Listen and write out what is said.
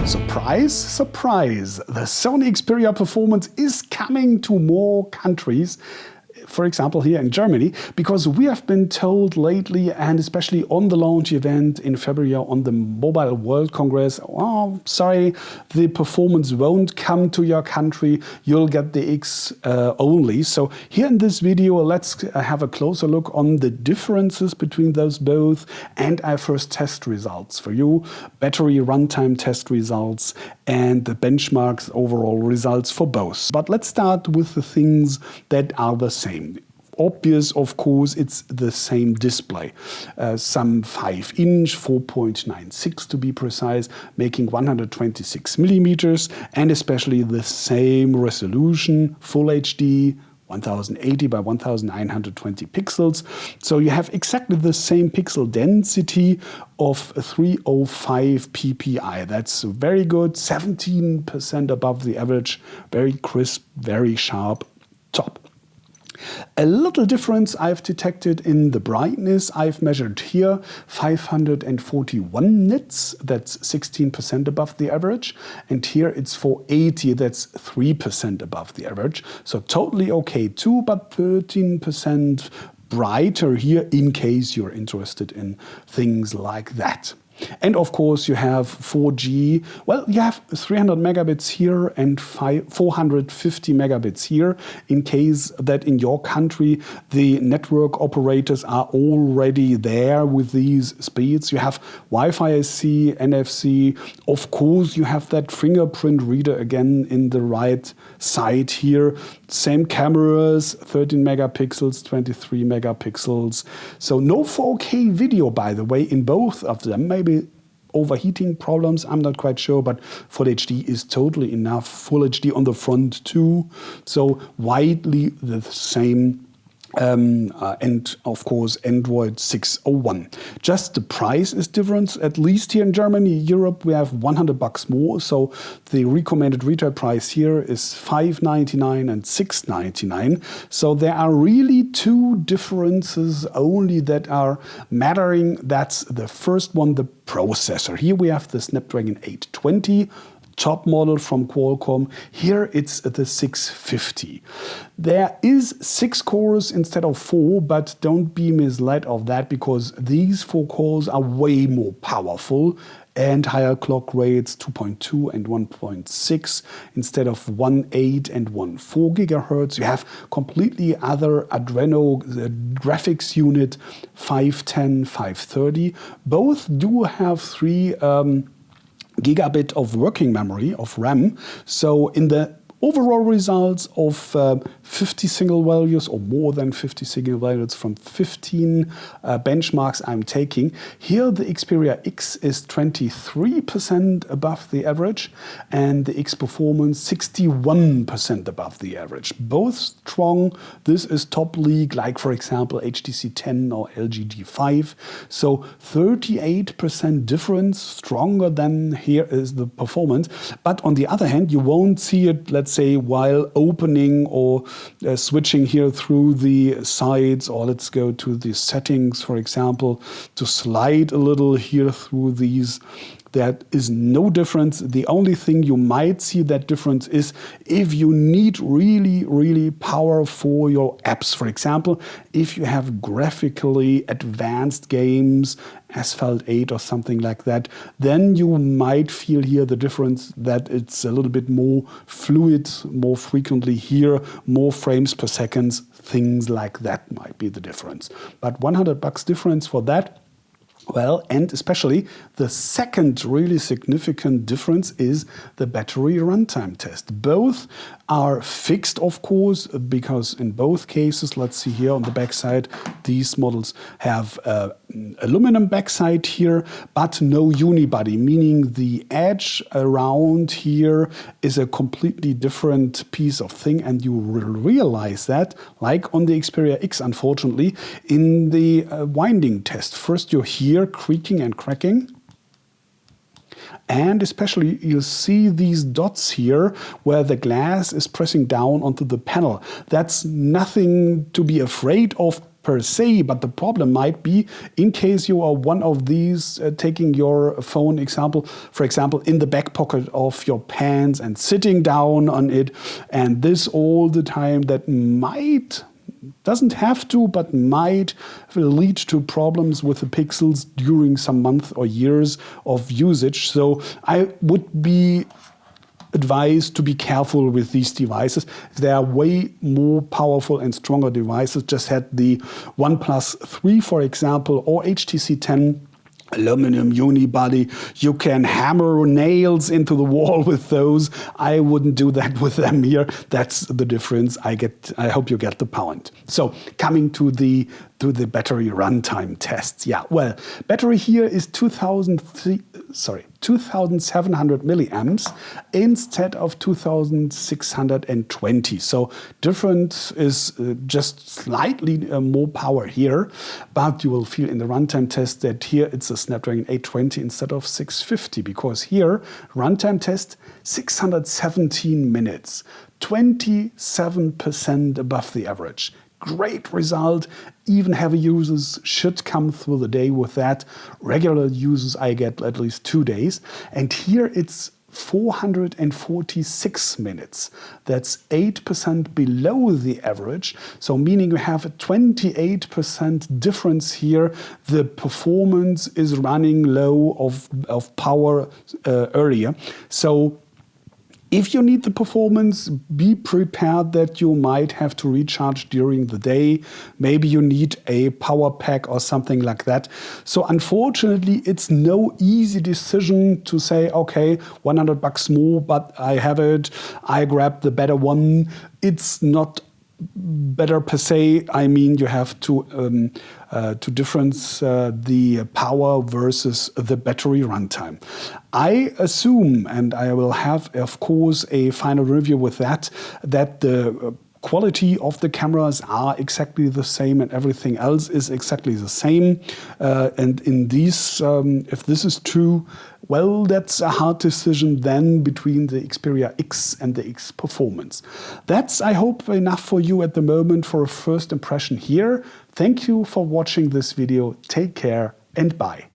Surprise, surprise, the Sony Xperia Performance is coming to more countries. For example, here in Germany, because we have been told lately, and especially on the launch event in February on the Mobile World Congress, oh, sorry, the performance won't come to your country, you'll get the X only. So here in this video, let's have a closer look on the differences between those both, and our first test results for you, battery runtime test results, and the benchmarks overall results for both. But let's start with the things that are the same. Obvious, of course, it's the same display. Some 5-inch, 4.96 to be precise, making 126 millimeters, and especially the same resolution, Full HD, 1080 by 1920 pixels. So you have exactly the same pixel density of 305 ppi. That's very good, 17% above the average, very crisp, very sharp, top. A little difference I've detected in the brightness. I've measured here 541 nits, that's 16% above the average, and here it's 480, that's 3% above the average. So totally okay too, but 13% brighter here in case you're interested in things like that. And of course you have 4G, well, you have 300 megabits here and 450 megabits here, in case that in your country the network operators are already there with these speeds. You have Wi-Fi SC, NFC, of course you have that fingerprint reader again in the right side here. Same cameras, 13 megapixels, 23 megapixels. So no 4K video, by the way, in both of them. Maybe overheating problems, I'm not quite sure, but Full HD is totally enough. Full HD on the front too. So widely the same. And of course Android 6.01. Just the price is different, at least here in Germany. Europe we have $100 more, so the recommended retail price here is $599 and $699. So there are really two differences only that are mattering. That's the first one, the processor. Here we have the Snapdragon 820. Top model from Qualcomm. Here it's the 650. There is 6 cores instead of 4, but don't be misled of that, because these 4 cores are way more powerful and higher clock rates, 2.2 and 1.6 instead of 1.8 and 1.4 gigahertz. You have completely other Adreno graphics unit, 510, 530. Both do have 3 gigabit of working memory, of RAM. So in the overall results of 50 single values, or more than 50 single values from 15 benchmarks I'm taking, here the Xperia X is 23% above the average, and the X Performance 61% above the average. Both strong. This is top league, like for example HTC 10 or LG G5. So 38% difference, stronger than here is the performance. But on the other hand, you won't see it, let's say, while opening or switching here through the sides, or let's go to the settings, for example, to slide a little here through these. There is no difference. The only thing you might see that difference is if you need really power for your apps. For example, if you have graphically advanced games, Asphalt 8 or something like that, then you might feel here the difference, that it's a little bit more fluid, more frequently here, more frames per second, things like that might be the difference. But $100 difference for that. Well, and especially the second really significant difference is the battery runtime test. Both are fixed, of course, because in both cases, let's see here on the backside, these models have aluminum backside here, but no unibody, meaning the edge around here is a completely different piece of thing, and you will realize that, like on the Xperia X, unfortunately, in the winding test. First you hear creaking and cracking, and especially you see these dots here where the glass is pressing down onto the panel. That's nothing to be afraid of per se, but the problem might be in case you are one of these taking your phone example, for example, in the back pocket of your pants and sitting down on it, and this all the time, that doesn't have to, but might lead to problems with the pixels during some months or years of usage. So I would be advised to be careful with these devices. They are way more powerful and stronger devices. Just had the OnePlus 3, for example, or HTC 10. Aluminum unibody, you can hammer nails into the wall with those. I wouldn't do that with them here. That's the difference. I hope you get the point. So coming to the battery runtime tests. Yeah, well, battery here is 2,700 milliamps instead of 2,620. So difference is just slightly more power here, but you will feel in the runtime test that here it's a Snapdragon 820 instead of 650, because here runtime test 617 minutes, 27% above the average. Great result. Even heavy users should come through the day with that. Regular users, I get at least 2 days. And here it's 446 minutes. That's 8% below the average. So meaning we have a 28% difference here. The performance is running low of power earlier. So if you need the performance, be prepared that you might have to recharge during the day. Maybe you need a power pack or something like that. So unfortunately, it's no easy decision to say, okay, $100 more, but I have it. I grab the better one. It's not better per se. I mean, you have to difference the power versus the battery runtime. I assume, and I will have, of course, a final review with that the quality of the cameras are exactly the same and everything else is exactly the same. And in these, if this is true, well, that's a hard decision then between the Xperia X and the X Performance. That's, I hope, enough for you at the moment for a first impression here. Thank you for watching this video. Take care and bye.